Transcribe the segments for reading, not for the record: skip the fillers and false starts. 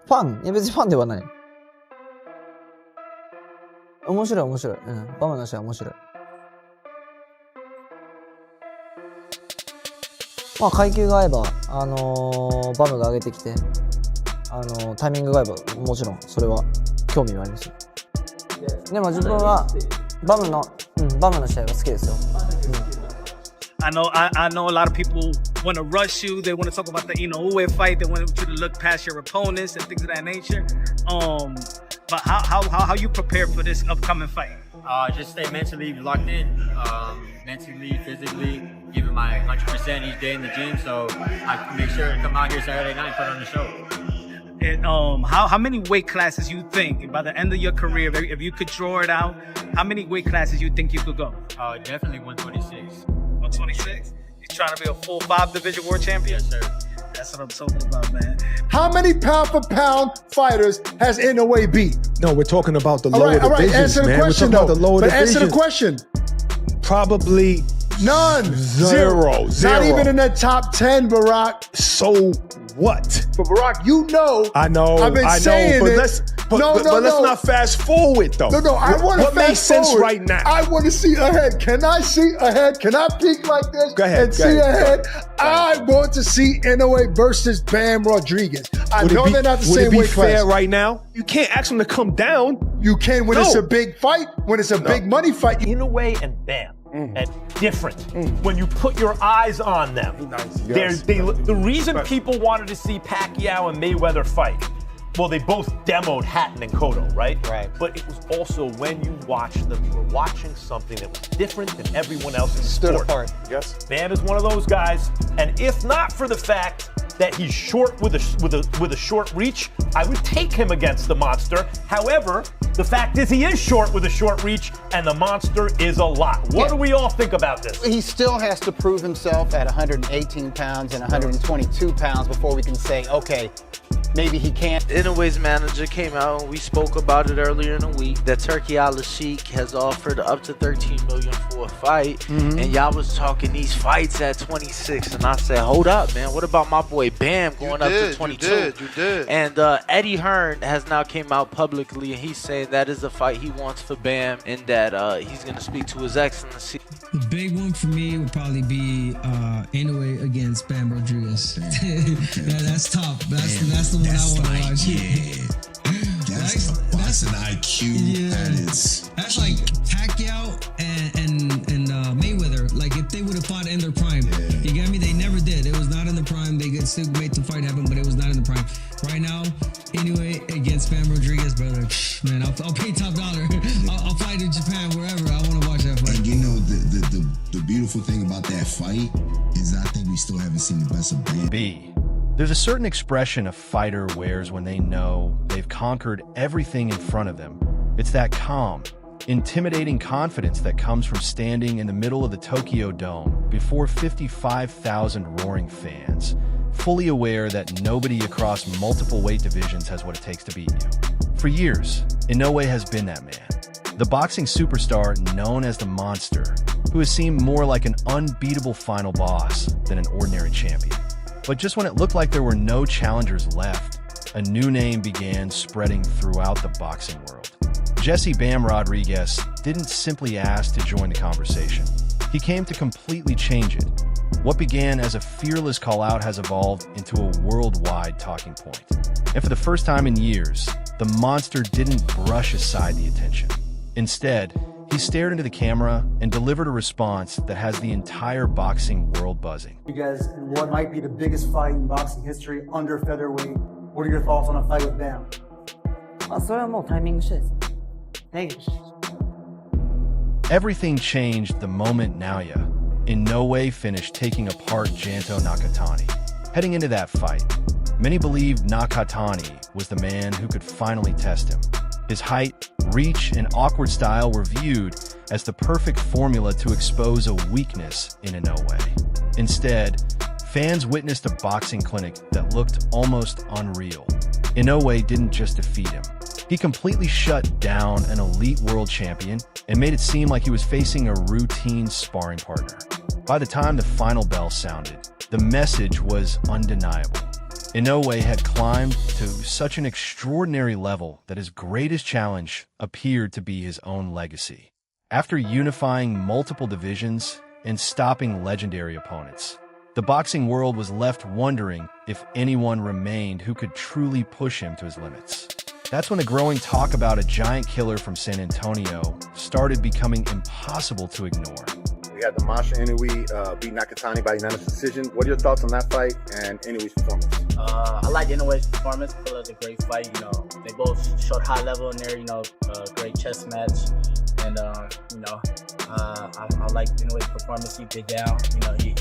ファン？いや別にファンではない。面白い面白い。うん。バムの試合面白い。まあ階級が合えば、バムが上げてきて、タイミングが合えば、もちろんそれは興味はありますよ。でも自分はバムの試合が好きですよ。I know a lot of people want to rush you. They want to talk about the Inoue fight. They want you to look past your opponents and things of that nature. But how you prepare for this upcoming fight? Just stay mentally locked in, mentally, physically, giving my 100% each day in the gym. So I can make sure to come out here Saturday night and put on the show. And how many weight classes you think by the end of your career, if you could draw it out, how many weight classes you think you could go? Definitely 126. 126? You trying to be a full 5-division world champion? Yes, sir. That's what I'm talking about, man. How many pound-for-pound fighters has Inoue beat? No, we're talking about the lower All right, divisions, answer the man. question, we're talking though. about the lower But divisions. answer the question. Probably None. Zero. Not even in the top 10, Barack. So what? But Barack, you know. I know. I've been saying but it. let's not fast forward though. No, I want to What makes fast sense forward. right now? I want to see ahead. Can I see ahead? Can I peek like this and see ahead? I want to see Inoue versus Bam Rodriguez. I know they're not the same weight class. Would it be fair right now? You can't ask them to come down. You can when it's a big fight, when it's a big money fight. Inoue and Bam. And different when you put your eyes on them. The reason people wanted to see Pacquiao and Mayweather fight, well, they both demoed Hatton and Cotto, right? Right. But it was also when you watch them, you were watching something that was different than everyone else in the sport. Stood apart. Yes. Bam is one of those guys, and if not for the fact that he's short with a short reach, I would take him against the monster. However, the fact is he is short with a short reach, and the monster is a lot. What do we all think about this? He still has to prove himself at 118 pounds and 122 pounds before we can say, okay, maybe he can't. Inoue's manager came out and we spoke about it earlier in the week that Turkey Al-Sheikh has offered up to $13 million for a fight, and y'all was talking these fights at 26, and I said, hold up, man, what about my boy Bam going up to 22? You did. And Eddie Hearn has now came out publicly and he's saying that is a fight he wants for Bam, and that he's going to speak to his excellency. The big one for me would probably be Inoue against Bam Rodriguez. That's top. That's the one I want to watch. Yeah. That's an IQ. Yeah. That's like Pacquiao and Mayweather. Like if they would have fought in their prime, you get me? They never did. It was not in the prime. They could still make the fight happen, but it was not in the prime. Right now, Inoue against Bam Rodriguez, brother. Man, I'll pay top dollar. I'll fight in Japan, wherever. I want to watch that fight. And you know the beautiful thing about that fight is I think we still haven't seen the best of Bam. B. There's a certain expression a fighter wears when they know they've conquered everything in front of them. It's that calm, intimidating confidence that comes from standing in the middle of the Tokyo Dome before 55,000 roaring fans, fully aware that nobody across multiple weight divisions has what it takes to beat you. For years, Inoue has been that man. The boxing superstar known as the Monster, who has seemed more like an unbeatable final boss than an ordinary champion. But just when it looked like there were no challengers left, a new name began spreading throughout the boxing world. Jesse Bam Rodriguez didn't simply ask to join the conversation. He came to completely change it. What began as a fearless call-out has evolved into a worldwide talking point. And for the first time in years, the monster didn't brush aside the attention. Instead, he stared into the camera and delivered a response that has the entire boxing world buzzing. You guys, in what might be the biggest fight in boxing history under featherweight, what are your thoughts on a fight with Bam? それはもうタイミング次第です。Everything changed the moment Naoya Inoue finished taking apart Janto Nakatani. Heading into that fight, many believed Nakatani was the man who could finally test him. His height, reach, and awkward style were viewed as the perfect formula to expose a weakness in Inoue. Instead, fans witnessed a boxing clinic that looked almost unreal. Inoue didn't just defeat him. He completely shut down an elite world champion and made it seem like he was facing a routine sparring partner. By the time the final bell sounded, the message was undeniable. Inoue had climbed to such an extraordinary level that his greatest challenge appeared to be his own legacy. After unifying multiple divisions and stopping legendary opponents, the boxing world was left wondering if anyone remained who could truly push him to his limits. That's when the growing talk about a giant killer from San Antonio started becoming impossible to ignore. We had the Naoya Inoue beat Nakatani by unanimous decision. What are your thoughts on that fight and Inoue's performance? I like Inoue's performance. I feel it was a great fight. You know, they both showed high level in there. You know, great chess match, and you know, I like Inoue's performance. He did down. You know, he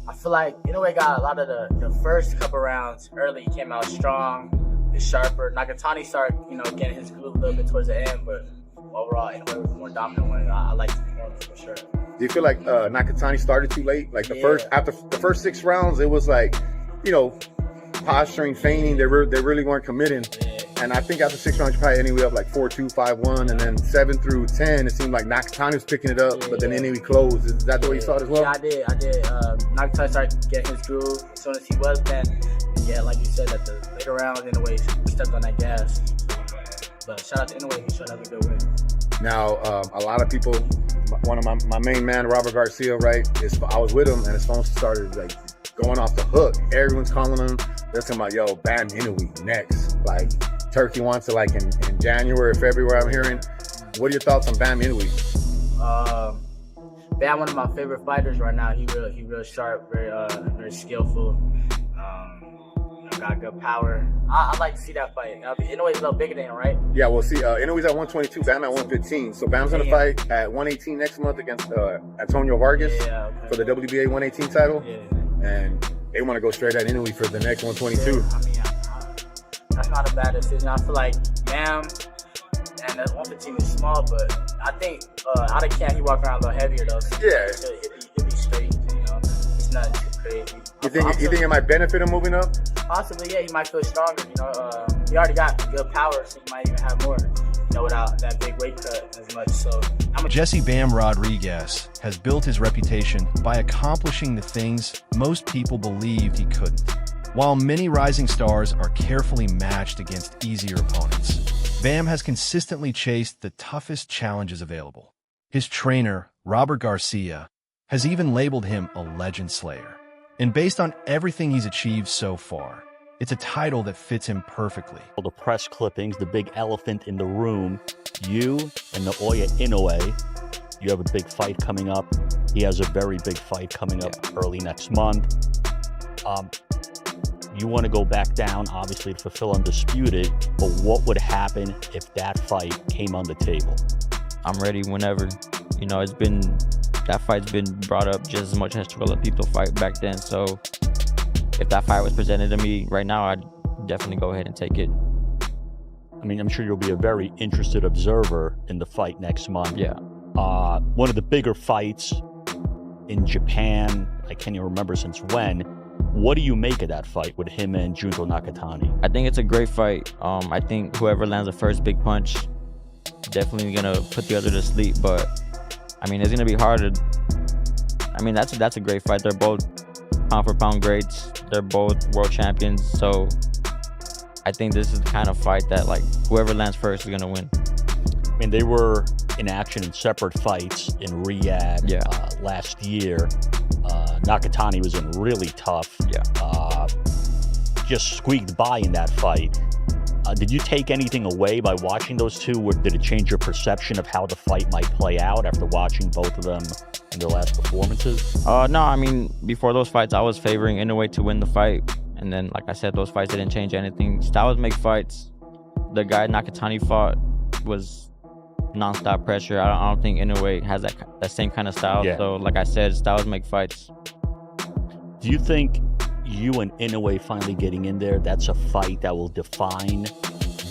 I feel like Inoue got a lot of the first couple rounds early. He came out strong, is sharper. Nakatani started, you know, getting his groove a little bit towards the end, but overall, Inoue was the more dominant one. I like the performance for sure. Do you feel like Nakatani started too late? Like after the first 6 rounds, it was like, you know, posturing, feigning. They really weren't committing. And I think after 6 rounds, you probably anyway up like 4-2, 5-1, and then 7 through 10, it seemed like Nakatani was picking it up, but then Inoue closed. Is that the way you saw it as well? Yeah, I did. Nakatani started getting his groove as soon as he was then. And yeah, like you said, at the later rounds, Inoue stepped on that gas. But shout out to Inoue, he showed up a good win. Now, a lot of people, one of my main man, Robert Garcia, right? I was with him, and his phone started like going off the hook. Everyone's calling him. They're talking about, yo, Bam Inoue next. Like, Turkey wants it like in January or February, I'm hearing. What are your thoughts on Bam Inoue? Bam, one of my favorite fighters right now. He real sharp, very skillful. Got good power. I like to see that fight. Inoue's a little bigger than him, right? Yeah, we'll see. Inoue's at 122, Bam at 115. So Bam's gonna fight at 118 next month against Antonio Vargas for the WBA 118 title. Yeah. And they want to go straight at Inoue for the next 122. Yeah, I mean, that's not a bad decision. I feel like Bam, and that 115 is small, but I think out of camp he walk around a little heavier though. So yeah, he'll be straight. You know, it's nothing too crazy. You think it might benefit him moving up? Possibly, yeah. He might feel stronger. You know, he already got good power, so he might even have more. You know, without that big weight cut as much. So Jesse Bam Rodriguez has built his reputation by accomplishing the things most people believed he couldn't. While many rising stars are carefully matched against easier opponents, Bam has consistently chased the toughest challenges available. His trainer, Robert Garcia, has even labeled him a legend slayer. And based on everything he's achieved so far, it's a title that fits him perfectly. The press clippings, the big elephant in the room, you and Naoya Inoue, you have a big fight coming up. He has a very big fight coming up early next month. You want to go back down, obviously, to fulfill Undisputed, but what would happen if that fight came on the table? I'm ready whenever. You know, that fight's been brought up just as much as Chocolatito fight back then, so if that fight was presented to me right now, I'd definitely go ahead and take it. I mean, I'm sure you'll be a very interested observer in the fight next month. Yeah. One of the bigger fights in Japan, I can't even remember since when. What do you make of that fight with him and Junto Nakatani? I think it's a great fight. I think whoever lands the first big punch definitely gonna put the other to sleep, but I mean, it's gonna be hard to. I mean, that's a great fight. They're both pound for pound greats. They're both world champions, so I think this is the kind of fight that like whoever lands first is gonna win. I mean, they were in action in separate fights in Riyadh last year. Nakatani was in really tough. Just squeaked by in that fight. Did you take anything away by watching those two? Or did it change your perception of how the fight might play out after watching both of them in their last performances? No, I mean, before those fights, I was favoring Inoue to win the fight. And then, like I said, those fights didn't change anything. Styles make fights. The guy Nakatani fought was non-stop pressure. I don't think Inoue has that same kind of style. Yeah. So, like I said, styles make fights. Do you think you and Inoue finally getting in there, that's a fight that will define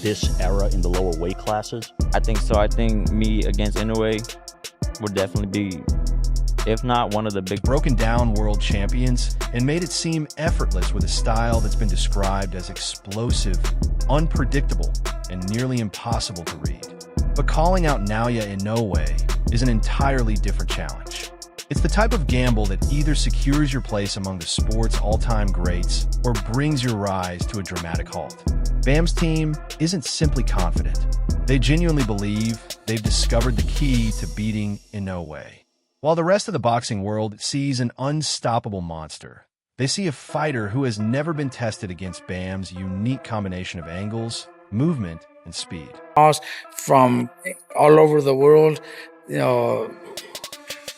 this era in the lower weight classes? I think so. I think me against Inoue would definitely be, if not one of the big... Broken down world champions and made it seem effortless with a style that's been described as explosive, unpredictable, and nearly impossible to read. But calling out Naoya Inoue is an entirely different challenge. It's the type of gamble that either secures your place among the sport's all-time greats or brings your rise to a dramatic halt. Bam's team isn't simply confident. They genuinely believe they've discovered the key to beating Inoue. While the rest of the boxing world sees an unstoppable monster, they see a fighter who has never been tested against Bam's unique combination of angles, movement, and speed. From all over the world, you know,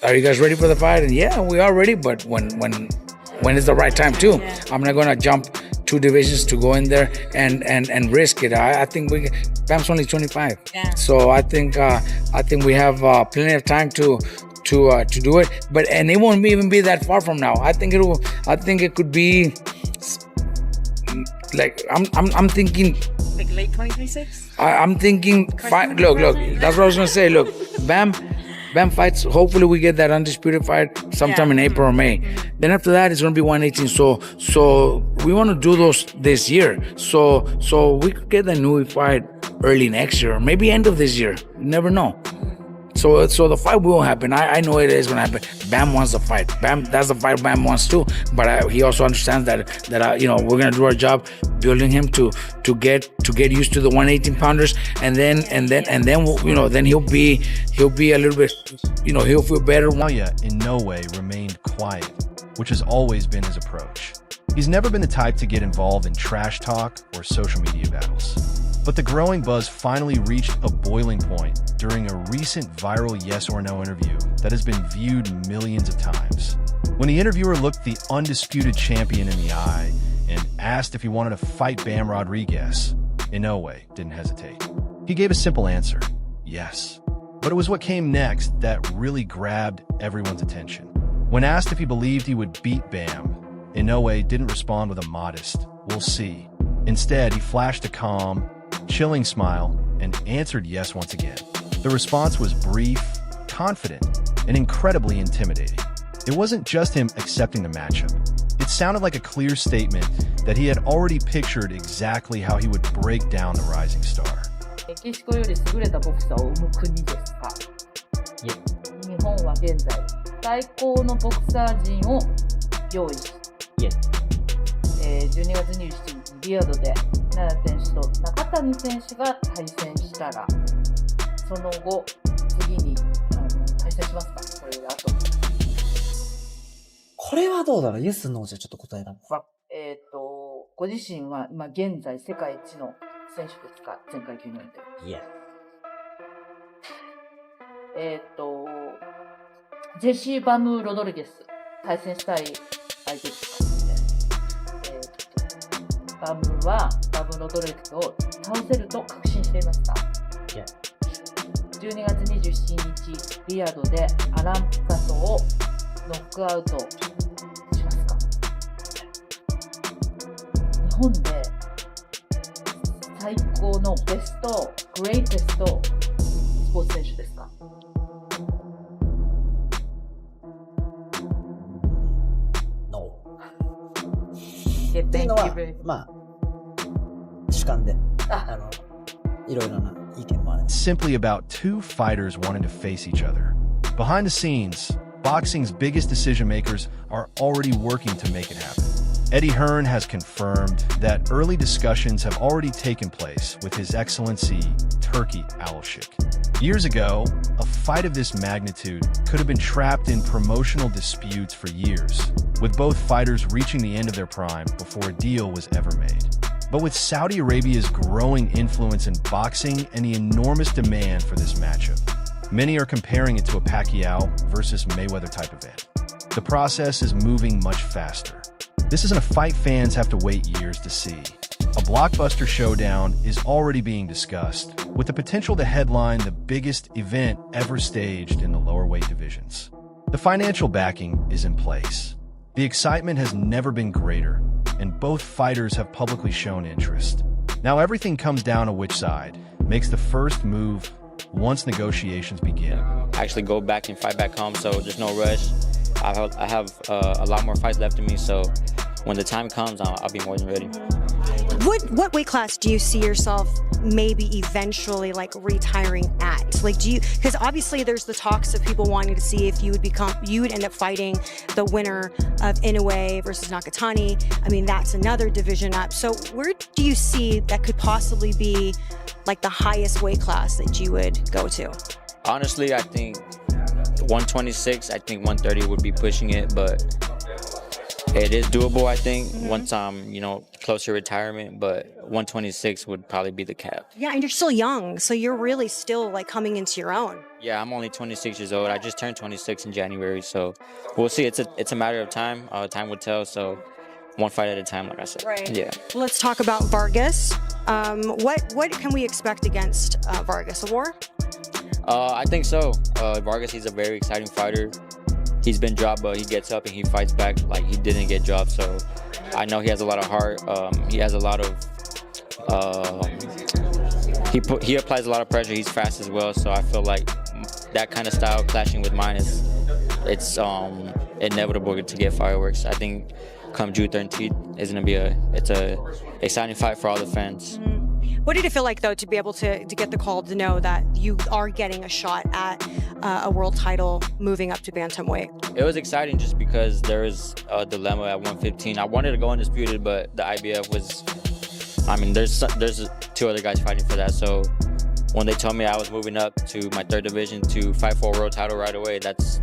are you guys ready for the fight? And yeah, we are ready, but when is the right time too? I'm not gonna jump 2 divisions to go in there and risk it. I think Bam's only 25, so I think we have plenty of time to do it. But and it won't even be that far from now. I think it could be like I'm thinking. Like late 2026? I'm thinking, look, that's what I was going to say. Look, Bam fights, hopefully we get that undisputed fight sometime in April or May. Then after that, it's going to be 118. So we want to do those this year. So we could get the Inoue fight early next year, or maybe end of this year. You never know. So the fight will happen. I know it is going to happen. Bam wants the fight. That's the fight Bam wants too. But he also understands that you know, we're going to do our job building him to get used to the 118 pounders, and then you know, then he'll be a little bit, you know, he'll feel better. Naoya Inoue remained quiet, which has always been his approach. He's never been the type to get involved in trash talk or social media battles. But the growing buzz finally reached a boiling point during a recent viral yes or no interview that has been viewed millions of times. When the interviewer looked the undisputed champion in the eye and asked if he wanted to fight Bam Rodriguez, Inoue didn't hesitate. He gave a simple answer, yes. But it was what came next that really grabbed everyone's attention. When asked if he believed he would beat Bam, Inoue didn't respond with a modest, "We'll see." Instead, he flashed a calm, chilling smile and answered yes once again. The response was brief, confident, and incredibly intimidating. It wasn't just him accepting the matchup. It sounded like a clear statement that he had already pictured exactly how he would break down the rising star. メキシコより優れたボクサーを生む国ですか？日本は現在最高のボクサー陣を用意し、12月27日リヤドで奈良選手と中谷選手が対戦したら、その後次に対戦しますか？これであと。これはどうだろう？イエス、ノーじゃちょっと答えられない。ご自身は今現在世界一の選手ですか？前回級において。ジェシー・バム・ロドリゲス対戦したい相手ですか？バムロドリゲスを倒せると確信していますか？12月27日リヤドでアラン・ピカソをノックアウトしますか？日本で最高のベスト、グレイテストスポーツ選手ですか？ っていうのは、まあ、主観で、いろいろな意見もある。Simply about two fighters wanting to face each other. Behind the scenes, boxing's biggest decision makers are already working to make it happen. Eddie Hearn has confirmed that early discussions have already taken place with His Excellency Turki Alashik. Years ago, a fight of this magnitude could have been trapped in promotional disputes for years, with both fighters reaching the end of their prime before a deal was ever made. But with Saudi Arabia's growing influence in boxing and the enormous demand for this matchup, many are comparing it to a Pacquiao versus Mayweather type event. The process is moving much faster. This isn't a fight fans have to wait years to see. A blockbuster showdown is already being discussed, with the potential to headline the biggest event ever staged in the lower weight divisions. The financial backing is in place. The excitement has never been greater, and both fighters have publicly shown interest. Now everything comes down to which side makes the first move once negotiations begin. Actually go back and fight back home, so there's no rush. I have a lot more fights left in me, so when the time comes, I'll be more than ready. What weight class do you see yourself maybe eventually like retiring at? Like, because obviously there's the talks of people wanting to see if you would end up fighting the winner of Inoue versus Nakatani. I mean, that's another division up. So where do you see that could possibly be like the highest weight class that you would go to? Honestly, I think 126, I think 130 would be pushing it, but it is doable, I think, once I'm, close to retirement, but 126 would probably be the cap. Yeah, and you're still young, so you're really still like coming into your own. Yeah, I'm only 26 years old. I just turned 26 in January, so we'll see. It's a matter of time. Time will tell, so one fight at a time, like I said. Right. Yeah. Let's talk about Vargas. What can we expect against Vargas? A war? I think so. Vargas, he's a very exciting fighter. He's been dropped, but he gets up and he fights back like he didn't get dropped. So I know he has a lot of heart. He has a lot of. He applies a lot of pressure. He's fast as well. So I feel like that kind of style clashing with mine it's inevitable to get fireworks. I think come June 13th is gonna be it's a exciting fight for all the fans. What did it feel like, though, to be able to get the call to know that you are getting a shot at a world title moving up to bantamweight? It was exciting just because there is a dilemma at 115. I wanted to go undisputed, but the IBF was, there's two other guys fighting for that. So when they told me I was moving up to my third division to fight for a world title right away, that's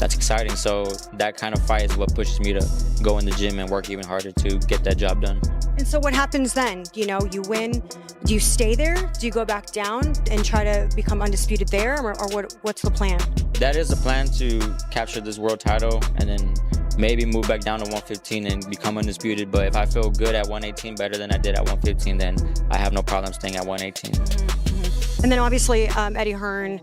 exciting. So that kind of fight is what pushes me to go in the gym and work even harder to get that job done. And so what happens then? You win. Do you stay there? Do you go back down and try to become undisputed there? Or what's the plan? That is the plan, to capture this world title and then maybe move back down to 115 and become undisputed. But if I feel good at 118, better than I did at 115, then I have no problem staying at 118. And then obviously Eddie Hearn,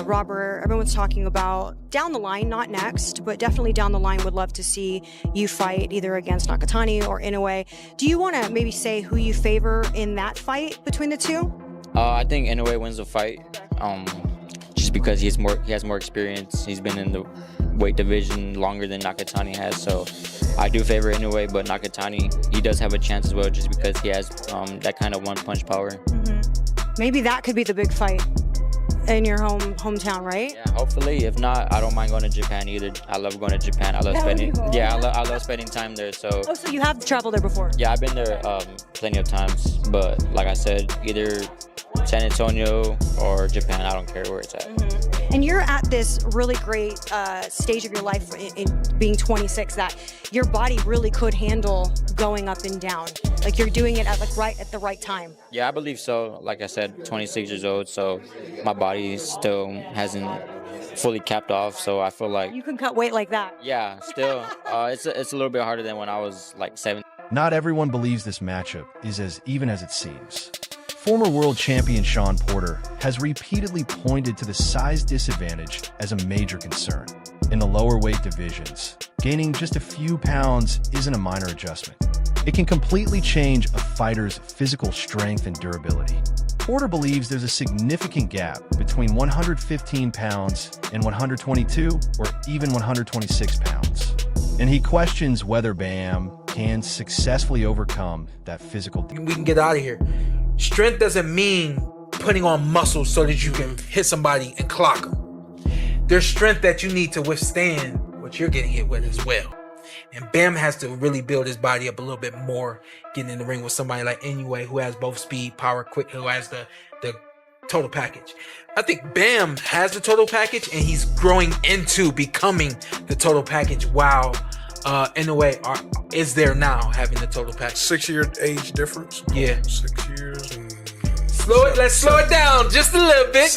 Robert, everyone's talking about down the line, not next, but definitely down the line, would love to see you fight either against Nakatani or Inoue. Do you want to maybe say who you favor in that fight between the two? I think Inoue wins the fight, just because he has more experience. He's been in the weight division longer than Nakatani has, so I do favor Inoue, but Nakatani, he does have a chance as well, just because he has that kind of one-punch power. Maybe that could be the big fight in your hometown, right? Yeah, hopefully. If not, I don't mind going to Japan either. I love going to Japan. I love spending. Cool. Yeah, I love spending time there. So. Oh, so you have traveled there before? Yeah, I've been there plenty of times. But like I said, either San Antonio or Japan. I don't care where it's at. And you're at this really great stage of your life in being 26 that your body really could handle going up and down. Like you're doing it at the right time. Yeah, I believe so. Like I said, 26 years old, so my body still hasn't fully capped off. So I feel like you can cut weight like that. Yeah, still, it's a little bit harder than when I was like 7. Not everyone believes this matchup is as even as it seems. Former world champion Sean Porter has repeatedly pointed to the size disadvantage as a major concern. In the lower weight divisions, gaining just a few pounds isn't a minor adjustment. It can completely change a fighter's physical strength and durability. Porter believes there's a significant gap between 115 pounds and 122 or even 126 pounds. And he questions whether Bam can successfully overcome that physical. We can get out of here. Strength doesn't mean putting on muscle so that you can hit somebody and clock them. There's strength that you need to withstand what you're getting hit with as well. And Bam has to really build his body up a little bit more, getting in the ring with somebody like Inoue, who has both speed, power, quick, who has the total package. I think Bam has the total package, and he's growing into becoming the total package. Wow. Inoue is there now having the total package. 6-year age difference. Yeah. 6 years. And let's slow it down just a little bit,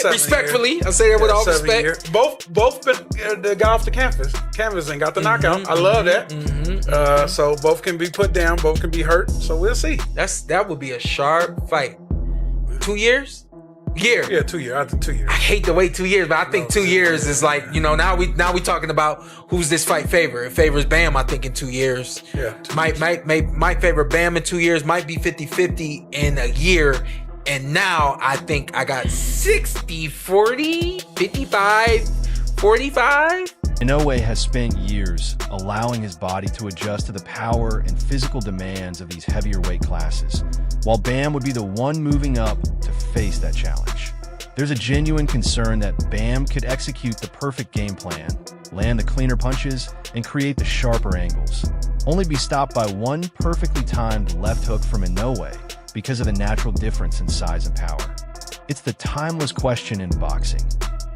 respectfully. I say that with all respect. Both been the guy off the canvas and got the knockout. I love that. So both can be put down, both can be hurt. So we'll see. That would be a sharp fight. 2 years? Yeah, 2 years. I think 2 years. I hate to wait 2 years, but I think 2 years is like, now we talking about who's this fight favor. It favors Bam, I think, in 2 years. Yeah. Might favor Bam in 2 years, might be 50-50 in a year. And now I think I got 60-40, 55-45. Inoue has spent years allowing his body to adjust to the power and physical demands of these heavier weight classes, while Bam would be the one moving up to face that challenge. There's a genuine concern that Bam could execute the perfect game plan, land the cleaner punches, and create the sharper angles, only be stopped by one perfectly timed left hook from Inoue because of the natural difference in size and power. It's the timeless question in boxing.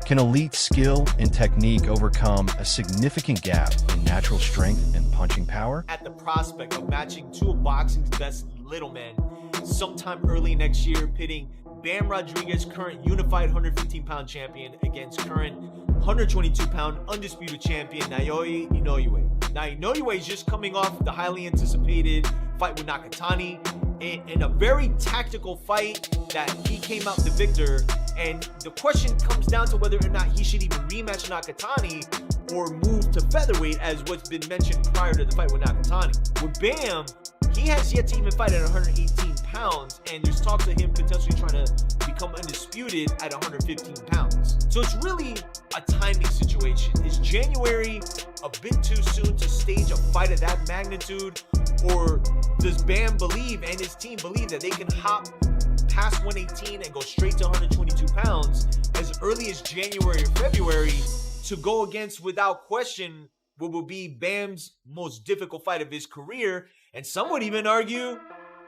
Can elite skill and technique overcome a significant gap in natural strength and punching power? At the prospect of matching two of boxing's best little men sometime early next year, pitting Bam Rodriguez, current unified 115-pound champion, against current 122-pound undisputed champion Naoya Inoue. Now, Inoue is just coming off the highly anticipated fight with Nakatani in a very tactical fight that he came out the victor. And the question comes down to whether or not he should even rematch Nakatani or move to featherweight, as what's been mentioned prior to the fight with Nakatani. With Bam, he has yet to even fight at 118 pounds, and there's talks of him potentially trying to become undisputed at 115 pounds. So it's really a timing situation. Is January a bit too soon to stage a fight of that magnitude? Or does Bam believe, and his team believe, that they can hop past 118 and go straight to 122 pounds as early as January or February to go against, without question, what will be Bam's most difficult fight of his career? And some would even argue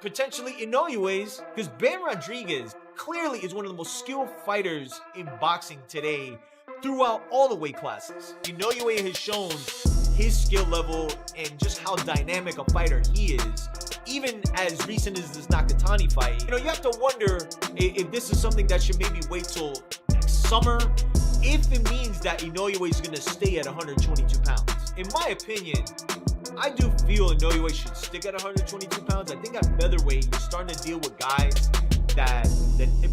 potentially Inoue's, because Bam Rodriguez clearly is one of the most skilled fighters in boxing today throughout all the weight classes. Inoue has shown his skill level and just how dynamic a fighter he is, even as recent as this Nakatani fight. You know, you have to wonder if this is something that should maybe wait till next summer, if it means that Inoue is going to stay at 122 pounds. In my opinion, I do feel Inoue should stick at 122 pounds. I think at featherweight, you're starting to deal with guys that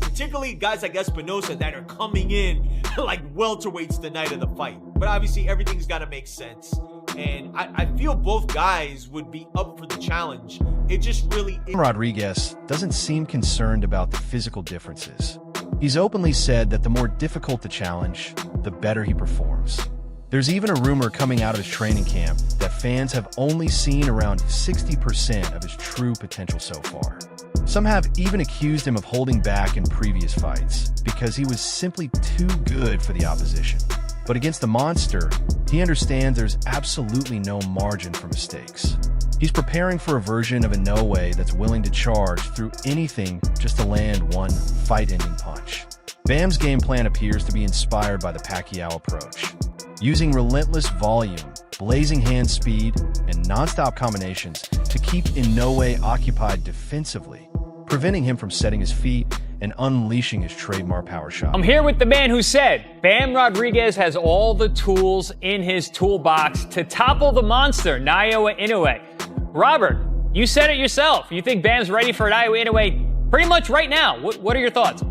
particularly guys like Espinosa, that are coming in like welterweights the night of the fight. But obviously, everything's got to make sense. And I feel both guys would be up for the challenge. It just really is. Rodriguez doesn't seem concerned about the physical differences. He's openly said that the more difficult the challenge, the better he performs. There's even a rumor coming out of his training camp that fans have only seen around 60% of his true potential so far. Some have even accused him of holding back in previous fights because he was simply too good for the opposition. But against the monster, he understands there's absolutely no margin for mistakes. He's preparing for a version of Inoue that's willing to charge through anything just to land one fight-ending punch. Bam's game plan appears to be inspired by the Pacquiao approach, using relentless volume, blazing hand speed, and non-stop combinations to keep Inoue occupied defensively, preventing him from setting his feet and unleashing his trademark power shot. I'm here with the man who said Bam Rodriguez has all the tools in his toolbox to topple the monster, Naoya Inoue. Robert, you said it yourself. You think Bam's ready for Naoya Inoue pretty much right now. What are your thoughts?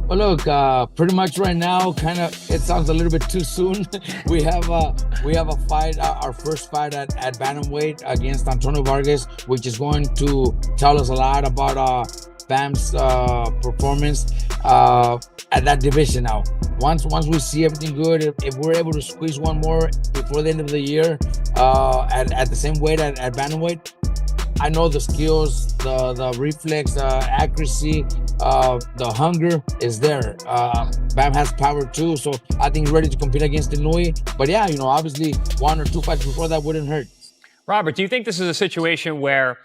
Well, look, pretty much right now, it sounds a little bit too soon. we have a fight, our first fight at bantamweight against Antonio Vargas, which is going to tell us a lot about Bam's performance at that division. Now, once we see everything good, if we're able to squeeze one more before the end of the year at the same weight at bantamweight, I know the skills, the reflex, the accuracy, the hunger is there. Bam has power too, so I think he's ready to compete against Inoue. But yeah, obviously 1 or 2 fights before that wouldn't hurt. Robert, do you think this is a situation where,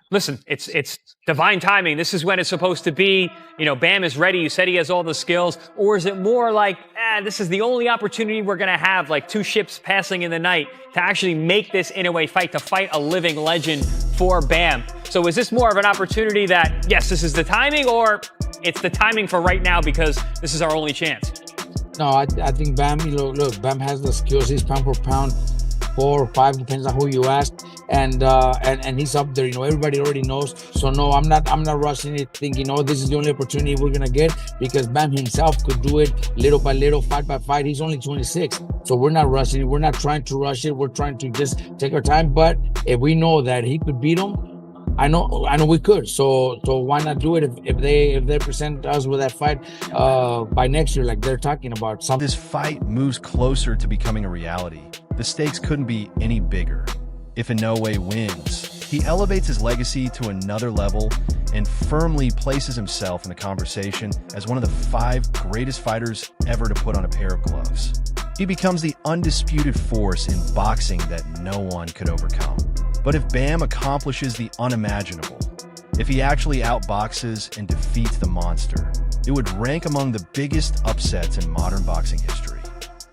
listen, it's divine timing. This is when it's supposed to be. Bam is ready. You said he has all the skills. Or is it more like, this is the only opportunity we're going to have, like 2 ships passing in the night, to actually make this Inoue fight, to fight a living legend for Bam? So is this more of an opportunity that, yes, this is the timing, or it's the timing for right now because this is our only chance? No, I think Bam, look, Bam has the skills. He's pound for pound 4 or 5, depends on who you ask, and he's up there. Everybody already knows. So no, I'm not rushing it, thinking, this is the only opportunity we're gonna get, because Bam himself could do it little by little, fight by fight. He's only 26, so we're not rushing it. We're not trying to rush it. We're trying to just take our time. But if we know that he could beat him, I know we could. So why not do it if they present us with that fight by next year, like they're talking about? This fight moves closer to becoming a reality. The stakes couldn't be any bigger. If Inoue wins, he elevates his legacy to another level and firmly places himself in the conversation as one of the 5 greatest fighters ever to put on a pair of gloves. He becomes the undisputed force in boxing that no one could overcome. But if Bam accomplishes the unimaginable, if he actually outboxes and defeats the monster, it would rank among the biggest upsets in modern boxing history.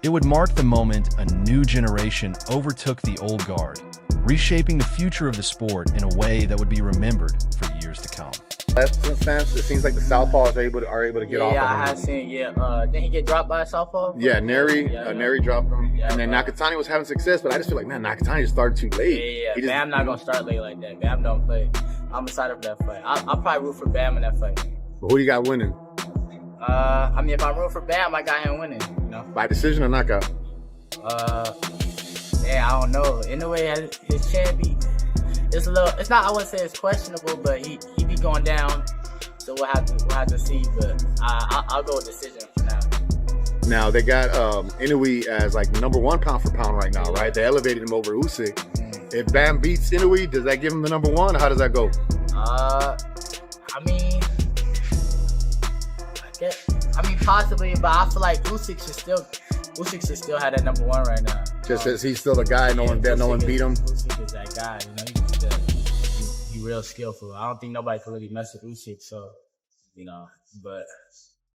It would mark the moment a new generation overtook the old guard, reshaping the future of the sport in a way that would be remembered for years to come. Sense, it seems like the southpaws are able to get off. Yeah, I have seen. Yeah, did he get dropped by a southpaw? Yeah, Neri dropped him, and then Nakatani was having success, but I just feel like, man, Nakatani just started too late. Yeah. Bam not gonna start late like that. Bam don't play. I'm excited for that fight. I'll probably root for Bam in that fight. But who you got winning? I mean, if I'm rooting for Bam, I got him winning. You know. By decision or knockout? Yeah, I don't know. Inoue, his chin be. It's a little. It's not. I wouldn't say it's questionable, but he be going down. So we'll have to see. But I'll go with decision for now. Now they got Inoue as like #1 pound for pound right now, right? They elevated him over Usyk. If Bam beats Inoue, does that give him the #1? Or how does that go? I mean, possibly, but I feel like Usyk should still have that #1 right now. Just as he's still the guy, no one beat him. Usyk is that guy, you know. He's real skillful. I don't think nobody can really mess with Usyk, so but